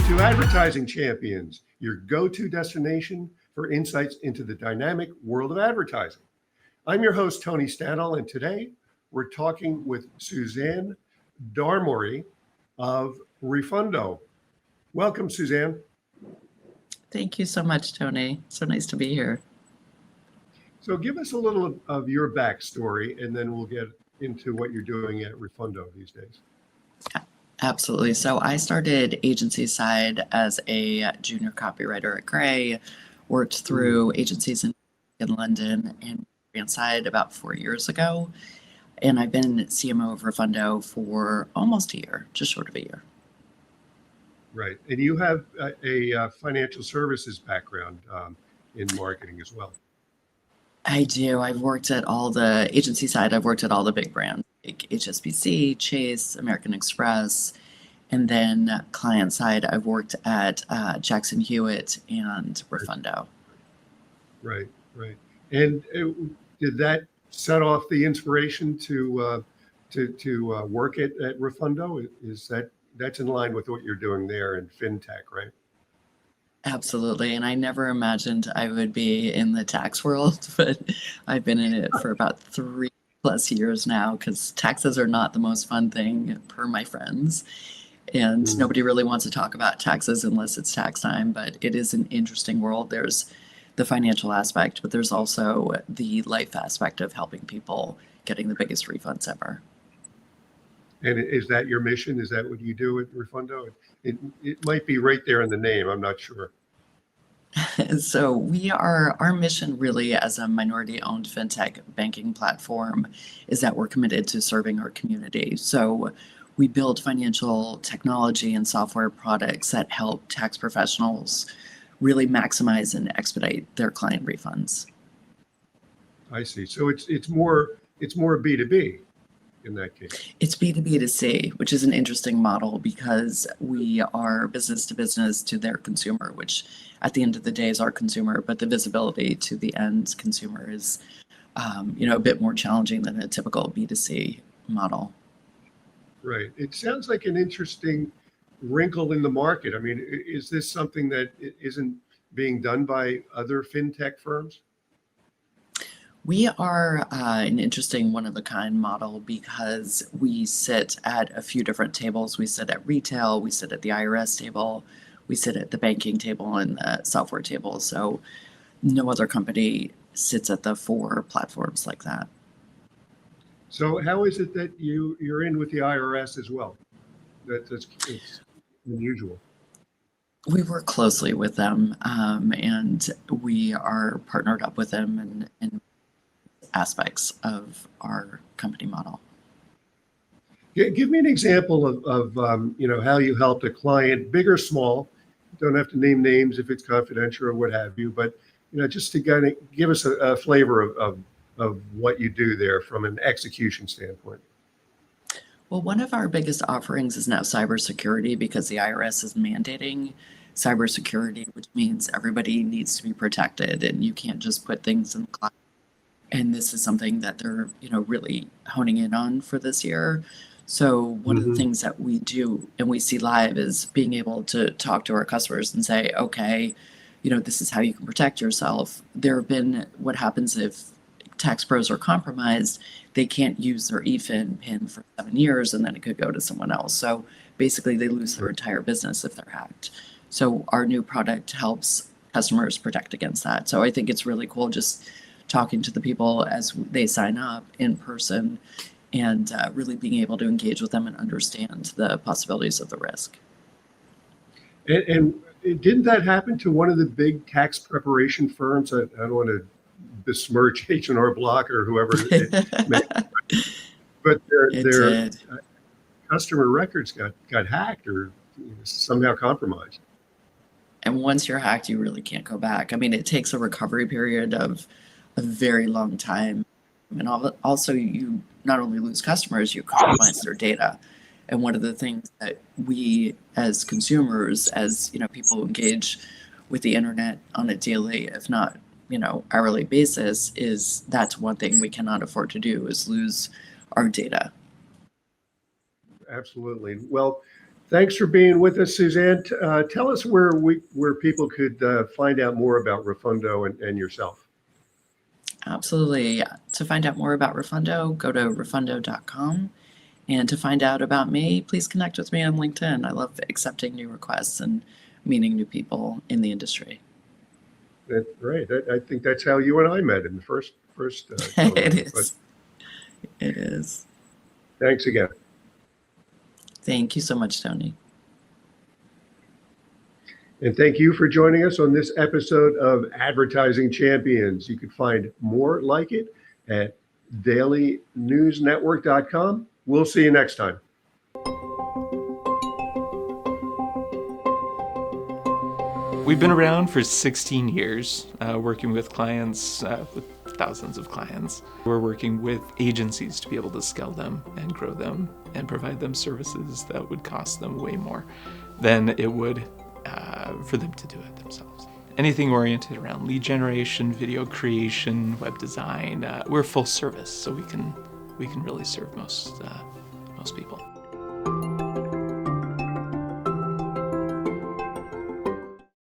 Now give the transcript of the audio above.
to Advertising Champions, your go-to destination for insights into the dynamic world of advertising. I'm your host, Tony Stanol, and today we're talking with Suzanne Darmory of Refundo. Welcome, Suzanne. Thank you so much, Tony. So nice to be here. So give us a little of your backstory, and then we'll get into what you're doing at Refundo these days. Absolutely. So I started agency side as a junior copywriter at Gray, worked through agencies in London and brand side about 4 years ago. And I've been CMO of Refundo for almost a year, just short of a year. Right. And you have a financial services background in marketing as well. I do. I've worked at all the agency side. I've worked at all the big brands like HSBC, Chase, American Express. And then client side, I've worked at Jackson Hewitt and Refundo. Right, right. And did that set off the inspiration to work at Refundo? Is that's in line with what you're doing there in fintech, right? Absolutely. And I never imagined I would be in the tax world, but I've been in it for about 3+ years now because taxes are not the most fun thing per my friends. And nobody really wants to talk about taxes unless it's tax time, but it is an interesting world. There's the financial aspect, but there's also the life aspect of helping people getting the biggest refunds ever. And is that your mission? Is that what you do at Refundo? It might be right there in the name. I'm not sure. So our mission really as a minority-owned fintech banking platform is that we're committed to serving our community. So we build financial technology and software products that help tax professionals really maximize and expedite their client refunds. I see. So it's more B2B in that case. It's B2B2C, which is an interesting model because we are business to business to their consumer, which at the end of the day is our consumer, but the visibility to the end consumer is a bit more challenging than a typical B2C model. Right. It sounds like an interesting wrinkle in the market. I mean, is this something that isn't being done by other fintech firms? We are an interesting one-of-a-kind model because we sit at a few different tables. We sit at retail, we sit at the IRS table, we sit at the banking table and the software table. So no other company sits at the 4 platforms like that. So how is it that you're in with the IRS as well? It's unusual. We work closely with them, and we are partnered up with them in aspects of our company model. Give me an example of how you helped a client, big or small. You don't have to name names if it's confidential or what have you, but just to kind of give us a flavor of what you do there from an execution standpoint. Well, one of our biggest offerings is now cybersecurity because the IRS is mandating cybersecurity, which means everybody needs to be protected and you can't just put things in the cloud. And this is something that they're, really honing in on for this year. So one of the things that we do and we see live is being able to talk to our customers and say, okay, this is how you can protect yourself. What happens if tax pros are compromised, they can't use their EFIN PIN for 7 years and then it could go to someone else. So basically they lose their entire business if they're hacked. So our new product helps customers protect against that. So I think it's really cool just talking to the people as they sign up in person and really being able to engage with them and understand the possibilities of the risk. And didn't that happen to one of the big tax preparation firms? I don't want to besmirch H&R Block or whoever it may be, but their customer records got hacked or somehow compromised. And once you're hacked, you really can't go back. I mean, it takes a recovery period of a very long time. And also you not only lose customers, you compromise their data. And one of the things that we as consumers, as people who engage with the internet on a daily, if not hourly basis, is that's one thing we cannot afford to do is lose our data. Absolutely. Well, Thanks for being with us, Suzanne. Tell us where people could find out more about Refundo and yourself. Absolutely. To find out more about Refundo, go to refundo.com. And to find out about me, please connect with me on LinkedIn. I love accepting new requests and meeting new people in the industry. That's great. I think that's how you and I met in the first It go-round. is. It is. Thanks again. Thank you so much, Tony. And thank you for joining us on this episode of Advertising Champions. You can find more like it at dailynewsnetwork.com. We'll see you next time. We've been around for 16 years, working with clients, with thousands of clients. We're working with agencies to be able to scale them and grow them and provide them services that would cost them way more than it would for them to do it themselves. Anything oriented around lead generation, video creation, web design, we're full service, so we can really serve most people.